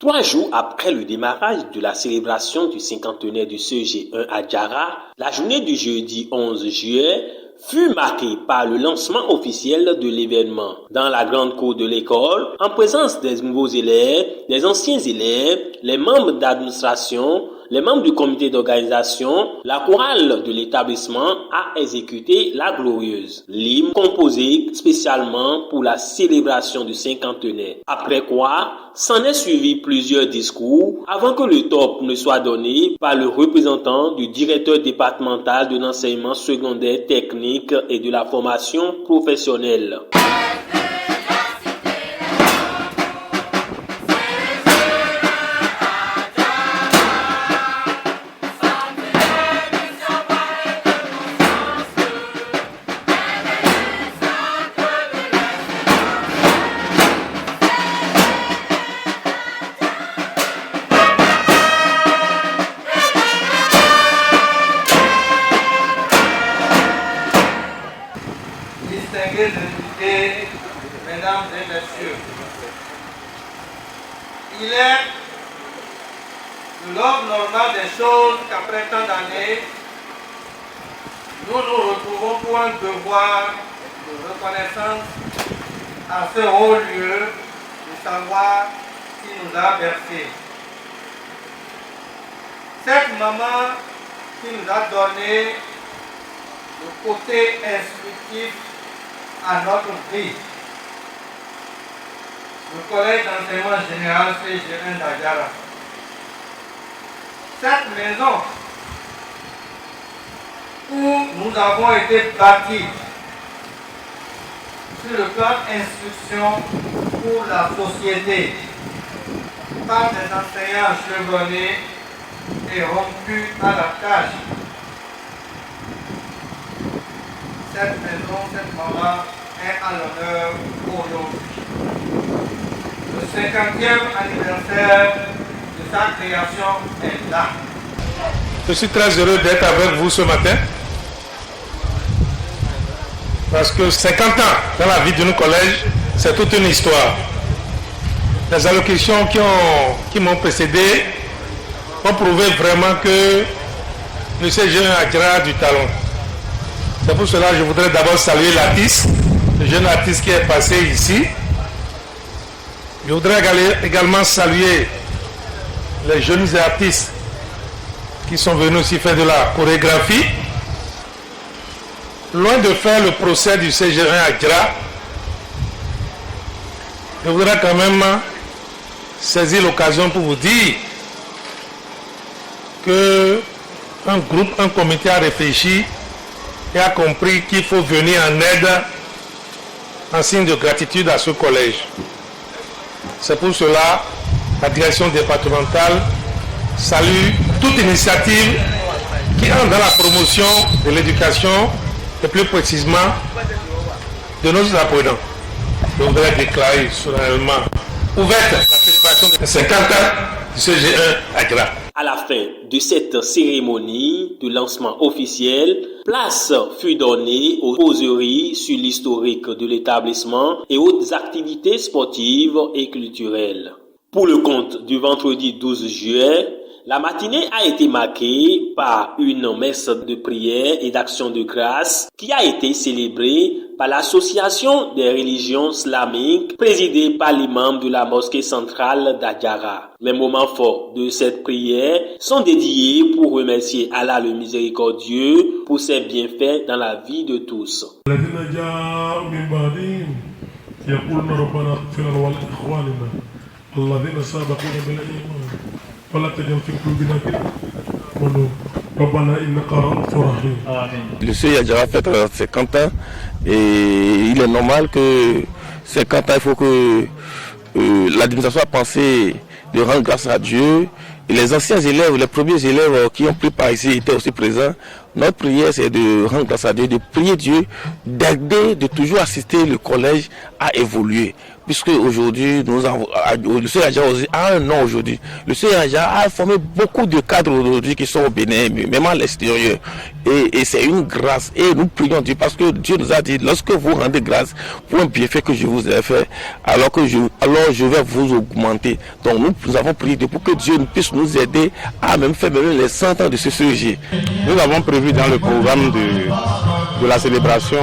3 jours après le démarrage de la célébration du cinquantenaire du CG1 à Djara, la journée du jeudi 11 juillet fut marquée par le lancement officiel de l'événement dans la grande cour de l'école, en présence des nouveaux élèves, des anciens élèves, les membres d'administration, les membres du comité d'organisation. La chorale de l'établissement a exécuté la glorieuse l'hymne composée spécialement pour la célébration du cinquantenaire. Après quoi, s'en est suivi plusieurs discours avant que le top ne soit donné par le représentant du directeur départemental de l'enseignement secondaire technique et de la formation professionnelle. Distingués invités, mesdames et messieurs, il est de l'ordre normal des choses qu'après tant d'années, nous nous retrouvons pour un devoir de reconnaissance à ce haut lieu du savoir qui nous a bercés. Cette maman qui nous a donné le côté instructif à notre vie. Le collège d'enseignement général CG1 d'Adjara. Cette maison où nous avons été bâtis sur le plan instruction pour la société par des enseignants chevronnés et rompus à la tâche. Cette maison, cette maman est à l'honneur aujourd'hui. Le 50e anniversaire de sa création est là. Je suis très heureux d'être avec vous ce matin parce que 50 ans dans la vie de nos collèges, c'est toute une histoire. Les allocutions qui m'ont précédé ont prouvé vraiment que le CG1 a Djara du talent. C'est pour cela que je voudrais d'abord saluer l'artiste, le jeune artiste qui est passé ici. Je voudrais également saluer les jeunes artistes qui sont venus aussi faire de la chorégraphie. Loin de faire le procès du CG1 à Djara, je voudrais quand même saisir l'occasion pour vous dire qu'un groupe, un comité a réfléchi et a compris qu'il faut venir en aide en signe de gratitude à ce collège. C'est pour cela que la direction départementale salue toute initiative qui entre dans la promotion de l'éducation et plus précisément de nos apprenants. Je voudrais déclarer solennellement ouverte la célébration de 50 ans du CG1 à Djara. À la fin de cette cérémonie de lancement officiel, place fut donnée aux causeries sur l'historique de l'établissement et aux activités sportives et culturelles. Pour le compte du vendredi 12 juillet, la matinée a été marquée par une messe de prière et d'action de grâce qui a été célébrée par l'Association des religions islamiques présidée par l'imam de la mosquée centrale d'Adjara. Les moments forts de cette prière sont dédiés pour remercier Allah le miséricordieux pour ses bienfaits dans la vie de tous. Le CG1 Djara fait 50 ans et il est normal que 50 ans, il faut que l'administration a pensé de rendre grâce à Dieu. Et les anciens élèves, les premiers élèves qui ont pris part ici étaient aussi présents. Notre prière, c'est de rendre grâce à Dieu, de prier Dieu, d'aider, de toujours assister le collège à évoluer. puisque aujourd'hui, le CEI Adjara a un nom aujourd'hui. Le CEI Adjara a formé beaucoup de cadres aujourd'hui qui sont au Bénin, même à l'extérieur. Et c'est une grâce. Et nous prions Dieu parce que Dieu nous a dit, lorsque vous rendez grâce pour un bienfait que je vous ai fait, alors je vais vous augmenter. Donc nous avons prié pour que Dieu puisse nous aider à même faire les 100 ans de ce CEG. Nous avons prévu dans le programme de la célébration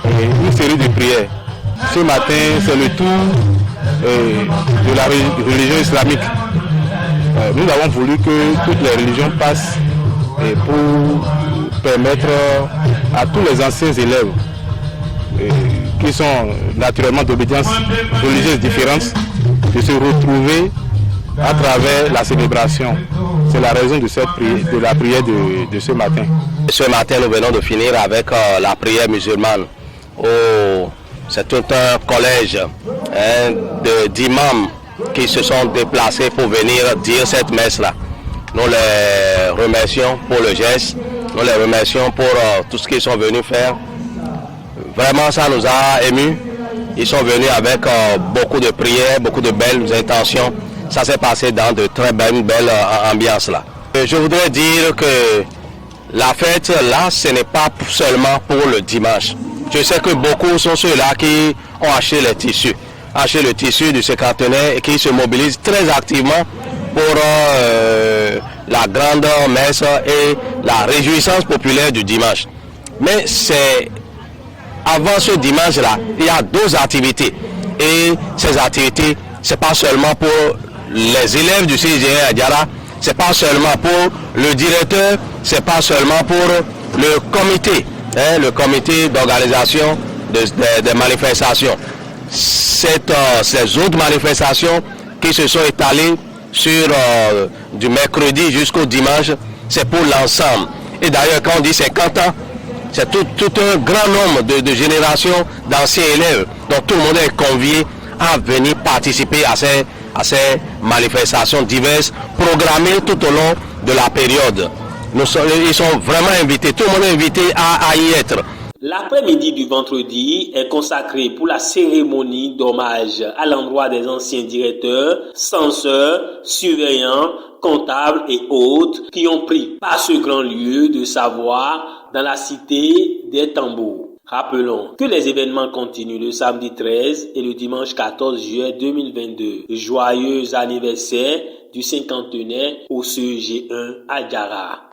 une série de prières. Ce matin, c'est le tour de la religion islamique. Nous avons voulu que toutes les religions passent pour permettre à tous les anciens élèves qui sont naturellement d'obédience religieuse différente de se retrouver à travers la célébration. C'est la raison de la prière de ce matin. Ce matin, nous venons de finir avec la prière musulmane. C'est tout un collège d'imams qui se sont déplacés pour venir dire cette messe-là. Nous les remercions pour le geste, nous les remercions pour tout ce qu'ils sont venus faire. Vraiment, ça nous a émus. Ils sont venus avec beaucoup de prières, beaucoup de belles intentions. Ça s'est passé dans de très belles ambiances là. Je voudrais dire que la fête là, ce n'est pas seulement pour le dimanche. Je sais que beaucoup sont ceux-là qui ont acheté les tissus, le tissu du cinquantenaire et qui se mobilisent très activement pour la grande messe et la réjouissance populaire du dimanche. Mais c'est avant ce dimanche-là, il y a d'autres activités. Et ces activités, c'est pas seulement pour les élèves du CEI Adjara, c'est pas seulement pour le directeur, c'est pas seulement pour le comité d'organisation des manifestations. Ces autres manifestations qui se sont étalées sur du mercredi jusqu'au dimanche, c'est pour l'ensemble. Et d'ailleurs, quand on dit 50 ans, c'est tout un grand nombre de générations d'anciens élèves. Donc tout le monde est convié à venir participer à ces manifestations diverses, programmées tout au long de la période. Ils sont vraiment invités, tout le monde est invité à y être. L'après-midi du vendredi est consacré pour la cérémonie d'hommage à l'endroit des anciens directeurs, censeurs, surveillants, comptables et autres qui ont pris par ce grand lieu de savoir dans la cité des tambours. Rappelons que les événements continuent le samedi 13 et le dimanche 14 juillet 2022. Joyeux anniversaire du cinquantenaire au CEG 1 Adjara.